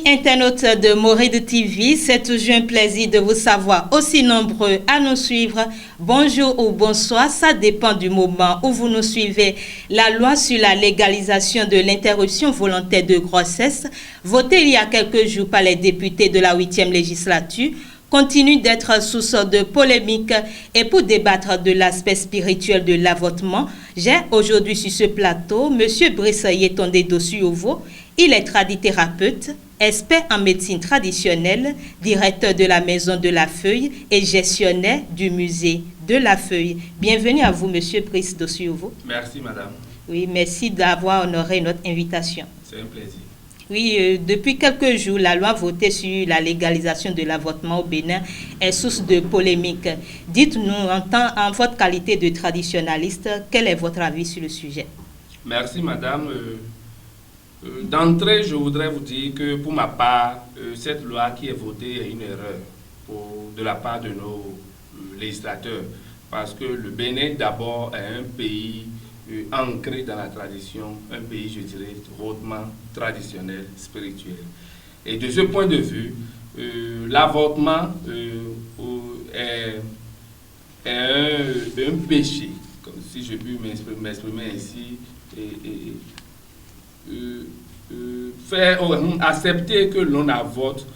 Internautes de Mouride TV, c'est toujours un plaisir de vous savoir aussi nombreux à nous suivre. Bonjour ou bonsoir, ça dépend du moment où vous nous suivez. La loi sur la légalisation de l'interruption volontaire de grossesse, votée il y a quelques jours par les députés de la 8e législature, continue d'être source de polémique. Et pour débattre de l'aspect spirituel de l'avortement, j'ai aujourd'hui sur ce plateau M. Brice Yetonde Dossuyovo. Il est tradithérapeute, expert en médecine traditionnelle, directeur de la Maison de la Feuille et gestionnaire du musée de la Feuille. Bienvenue à vous, M. Brice Dossuyovo. Merci, madame. Oui, merci d'avoir honoré notre invitation. C'est un plaisir. Oui, depuis quelques jours, la loi votée sur la légalisation de l'avortement au Bénin est source de polémique. Dites-nous, en votre qualité de traditionnaliste, quel est votre avis sur le sujet? Merci, madame. D'entrée, je voudrais vous dire que pour ma part, cette loi qui est votée est une erreur de la part de nos législateurs. Parce que le Bénin, d'abord, est un pays ancré dans la tradition, un pays, je dirais, hautement traditionnel, spirituel. Et de ce point de vue, l'avortement est un péché, comme si je puis m'exprimer ainsi, faire accepter que l'on avorte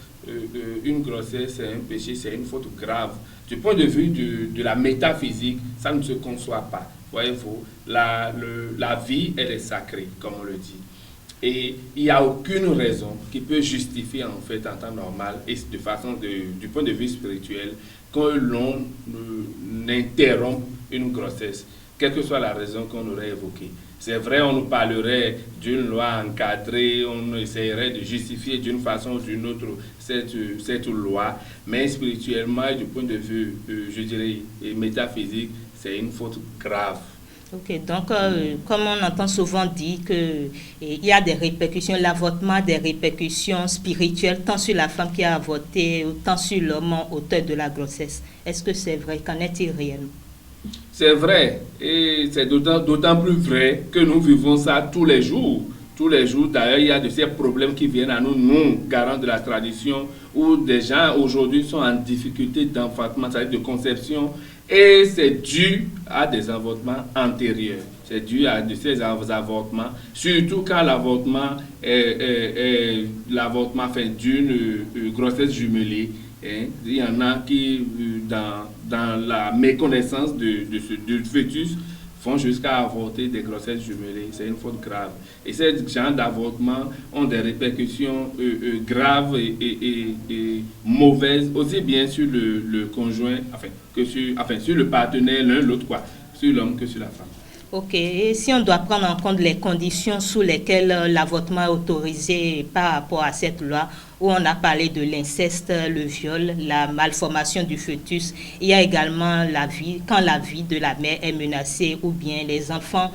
une grossesse, c'est un péché, c'est une faute grave. Du point de vue de la métaphysique, ça ne se conçoit pas. Voyez-vous, la vie, elle est sacrée, comme on le dit. Et il n'y a aucune raison qui peut justifier, en fait, en temps normal, et de façon du point de vue spirituel, que l'on interrompe une grossesse, quelle que soit la raison qu'on aurait évoquée. C'est vrai, on nous parlerait d'une loi encadrée, on essaierait de justifier d'une façon ou d'une autre cette loi, mais spirituellement, du point de vue, je dirais, métaphysique, c'est une faute grave. Ok, donc comme on entend souvent dire qu'il y a des répercussions, l'avortement a des répercussions spirituelles, tant sur la femme qui a avorté, tant sur l'homme auteur de la grossesse. Est-ce que c'est vrai? Qu'en est-il réellement? C'est vrai, et c'est d'autant plus vrai que nous vivons ça tous les jours. Tous les jours, d'ailleurs, il y a de ces problèmes qui viennent à nous, garants de la tradition, où des gens aujourd'hui sont en difficulté d'enfantement, c'est-à-dire de conception, et c'est dû à des avortements antérieurs. C'est dû à de ces avortements, surtout quand l'avortement est d'une grossesse jumelée. Il y en a qui, dans la méconnaissance du fœtus, font jusqu'à avorter des grossesses jumelées. C'est une faute grave. Et ces genres d'avortements ont des répercussions graves et mauvaises, aussi bien sur le conjoint, sur le partenaire, l'un l'autre, sur l'homme que sur la femme. Ok, et si on doit prendre en compte les conditions sous lesquelles l'avortement est autorisé par rapport à cette loi, où on a parlé de l'inceste, le viol, la malformation du fœtus, il y a également la vie, quand la vie de la mère est menacée, ou bien les enfants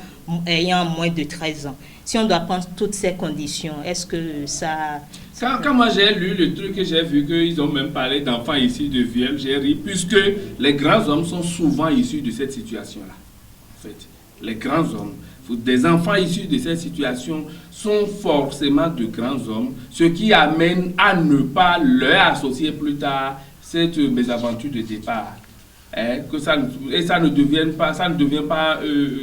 ayant moins de 13 ans. Si on doit prendre toutes ces conditions, est-ce que ça... Quand moi j'ai lu le truc, j'ai vu qu'ils ont même parlé d'enfants issus de viol, j'ai ri, puisque les grands hommes sont souvent issus de cette situation-là, en fait. Les grands hommes, des enfants issus de cette situation sont forcément de grands hommes, ce qui amène à ne pas leur associer plus tard cette mésaventure de départ. Ça ne devient pas,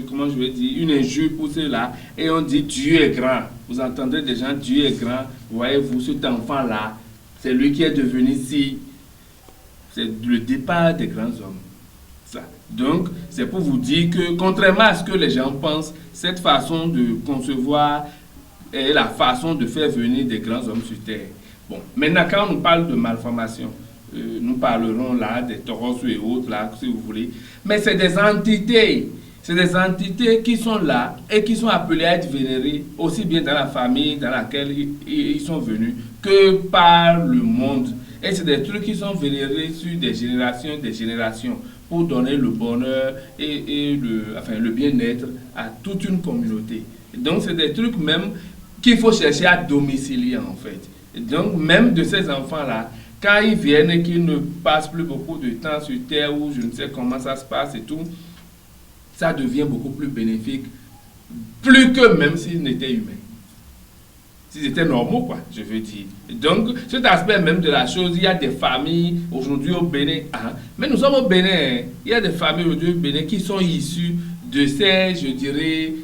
comment je vais dire, une injure pour ceux-là. Et on dit Dieu est grand. Vous entendrez des gens, Dieu est grand. Voyez-vous, cet enfant-là, c'est lui qui est devenu si. C'est le départ des grands hommes. Donc, c'est pour vous dire que, contrairement à ce que les gens pensent, cette façon de concevoir est la façon de faire venir des grands hommes sur terre. Bon, maintenant, quand on nous parle de malformation, nous parlerons là des toros et autres, là, si vous voulez. Mais c'est des entités. C'est des entités qui sont là et qui sont appelées à être vénérées, aussi bien dans la famille dans laquelle ils sont venus, que par le monde. Et c'est des trucs qui sont vénérés sur des générations, pour donner le bonheur et le bien-être à toute une communauté. Et donc, c'est des trucs même qu'il faut chercher à domicilier, en fait. Et donc, même de ces enfants-là, quand ils viennent et qu'ils ne passent plus beaucoup de temps sur Terre, où je ne sais comment ça se passe et tout, ça devient beaucoup plus bénéfique, plus que même s'ils n'étaient humains. S'ils étaient normaux, quoi, je veux dire. Donc, cet aspect même de la chose, il y a des familles aujourd'hui au Bénin, hein, mais nous sommes au Bénin, hein, il y a des familles aujourd'hui au Bénin qui sont issues de ces, je dirais,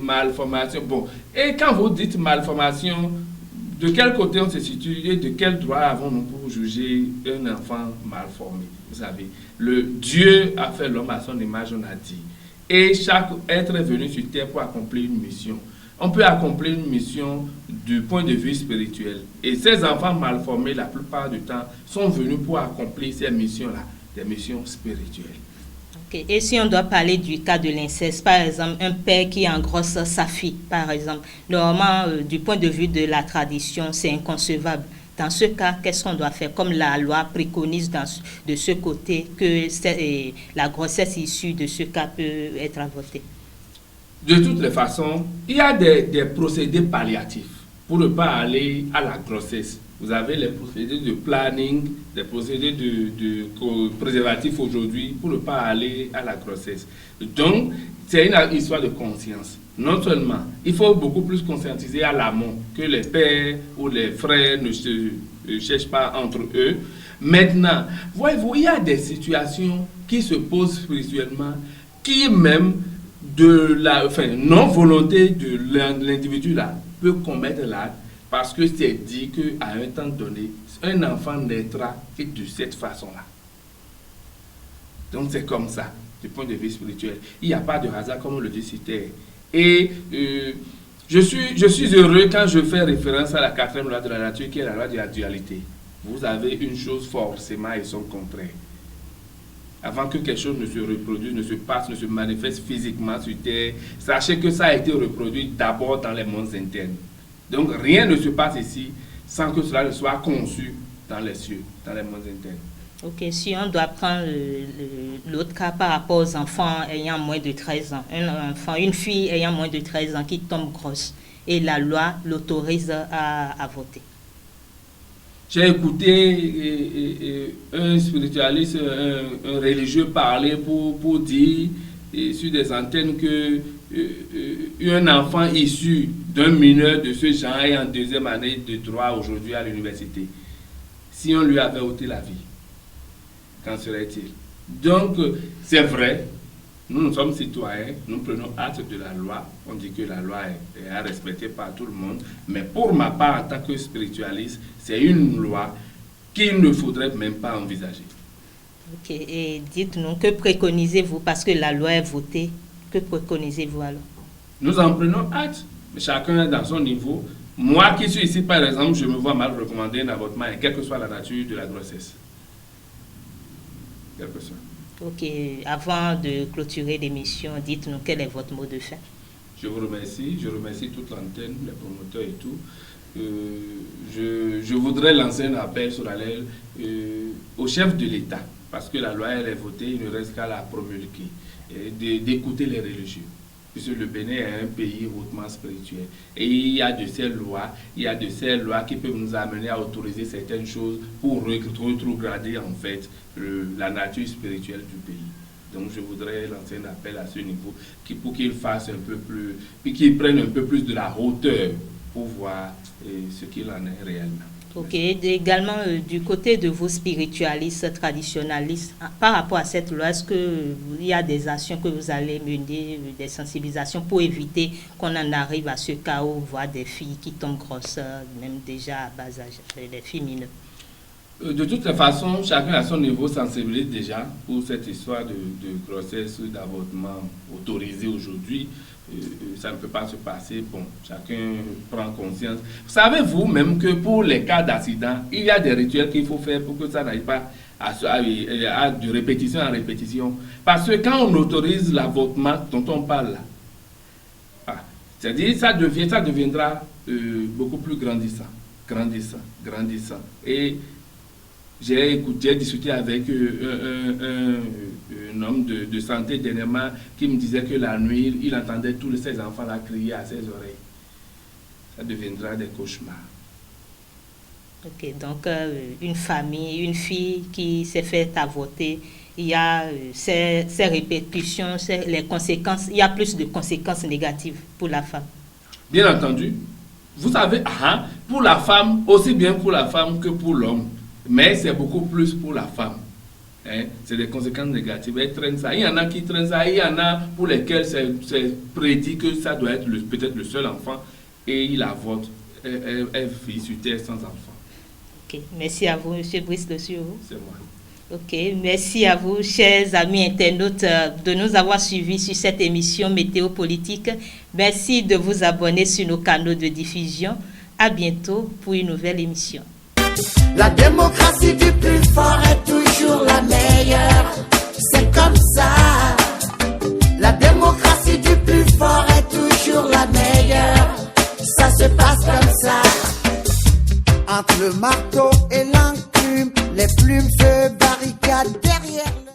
malformations. Bon, et quand vous dites malformation, de quel côté on se situe et de quel droit avons-nous pour juger un enfant mal formé? Vous savez, le Dieu a fait l'homme à son image, on a dit. Et chaque être est venu sur terre pour accomplir une mission. On peut accomplir une mission du point de vue spirituel. Et ces enfants mal formés, la plupart du temps, sont venus pour accomplir ces missions-là, des missions spirituelles. Okay. Et si on doit parler du cas de l'inceste, par exemple, un père qui engrosse sa fille, par exemple, normalement, du point de vue de la tradition, c'est inconcevable. Dans ce cas, qu'est-ce qu'on doit faire? Comme la loi préconise de ce côté que la grossesse issue de ce cas peut être avortée. De toutes les façons, il y a des procédés palliatifs pour ne pas aller à la grossesse. Vous avez les procédés de planning, des procédés de préservatif aujourd'hui pour ne pas aller à la grossesse. Donc, c'est une histoire de conscience. Non seulement, il faut beaucoup plus conscientiser à l'amont que les pères ou les frères ne se cherchent pas entre eux. Maintenant, voyez-vous, il y a des situations qui se posent spirituellement, qui même de la non-volonté de l'individu là peut commettre l'acte. Parce que c'est dit qu'à un temps donné, un enfant naîtra et de cette façon-là. Donc c'est comme ça, du point de vue spirituel. Il n'y a pas de hasard, comme on le dit sur terre. Et je suis heureux quand je fais référence à la 4e loi de la nature, qui est la loi de la dualité. Vous avez une chose forcément et son contraire. Avant que quelque chose ne se reproduise, ne se passe, ne se manifeste physiquement sur terre, sachez que ça a été reproduit d'abord dans les mondes internes. Donc rien ne se passe ici sans que cela ne soit conçu dans les cieux, dans les mondes internes. Ok, si on doit prendre l'autre cas par rapport aux enfants ayant moins de 13 ans, une fille ayant moins de 13 ans qui tombe grosse et la loi l'autorise à voter. J'ai écouté un spiritualiste, un religieux parler pour dire sur des antennes que un enfant issu d'un mineur de ce genre est en 2e année de droit aujourd'hui à l'université. Si on lui avait ôté la vie, qu'en serait-il? Donc, c'est vrai, nous sommes citoyens, nous prenons acte de la loi, on dit que la loi est à respecter par tout le monde, mais pour ma part, en tant que spiritualiste, c'est une loi qu'il ne faudrait même pas envisager. Ok, et dites-nous, que préconisez-vous, parce que la loi est votée, que préconisez-vous alors? Nous en prenons acte, chacun est dans son niveau. Moi qui suis ici, par exemple, je me vois mal recommander un avortement, quelle que soit la nature de la grossesse. Quelle que soit. Ok, avant de clôturer l'émission, dites-nous quel est votre mot de fin. Je vous remercie, je remercie toute l'antenne, les promoteurs et tout. Je voudrais lancer un appel sur au chef de l'État, parce que la loi elle est votée, il ne reste qu'à la promulguer, d'écouter les religieux. Puisque le Bénin est un pays hautement spirituel. Et il y a de ces lois qui peuvent nous amener à autoriser certaines choses pour rétrograder en fait la nature spirituelle du pays. Donc je voudrais lancer un appel à ce niveau pour qu'ils fassent un peu plus, puis qu'ils prennent un peu plus de la hauteur pour voir ce qu'il en est réellement. Ok, également du côté de vos spiritualistes, traditionnalistes, par rapport à cette loi, est-ce qu'il y a des actions que vous allez mener, des sensibilisations pour éviter qu'on en arrive à ce cas où on voit des filles qui tombent grosses, même déjà à bas âge, des filles mineures? De toutes les façons, chacun à son niveau sensibilise déjà pour cette histoire de grossesse ou d'avortement autorisé aujourd'hui. Ça ne peut pas se passer. Bon, chacun prend conscience. Savez-vous même que pour les cas d'accident, il y a des rituels qu'il faut faire pour que ça n'aille pas de répétition en répétition. Parce que quand on autorise l'avortement dont on parle là, c'est-à-dire ça deviendra beaucoup plus grandissant. Et j'ai discuté avec un homme de santé dernièrement qui me disait que la nuit, il entendait tous ses enfants-là crier à ses oreilles. Ça deviendra des cauchemars. Ok, donc une famille, une fille qui s'est fait avorter, il y a ces répercussions, les conséquences, il y a plus de conséquences négatives pour la femme. Bien entendu, vous savez, pour la femme, aussi bien pour la femme que pour l'homme, mais c'est beaucoup plus pour la femme. C'est des conséquences négatives. Elle traîne ça. Il y en a qui traînent ça, il y en a pour lesquels c'est prédit que ça doit être peut-être le seul enfant et il avorte. Elle vit sur terre sans enfant. Ok, merci à vous, M. Brice Le Sueur. C'est moi. Ok, merci à vous, chers amis internautes, de nous avoir suivis sur cette émission Météo-Politique. Merci de vous abonner sur nos canaux de diffusion. À bientôt pour une nouvelle émission. La démocratie du plus fort est toujours la meilleure. C'est comme ça. La démocratie du plus fort est toujours la meilleure. Ça se passe comme ça. Entre le marteau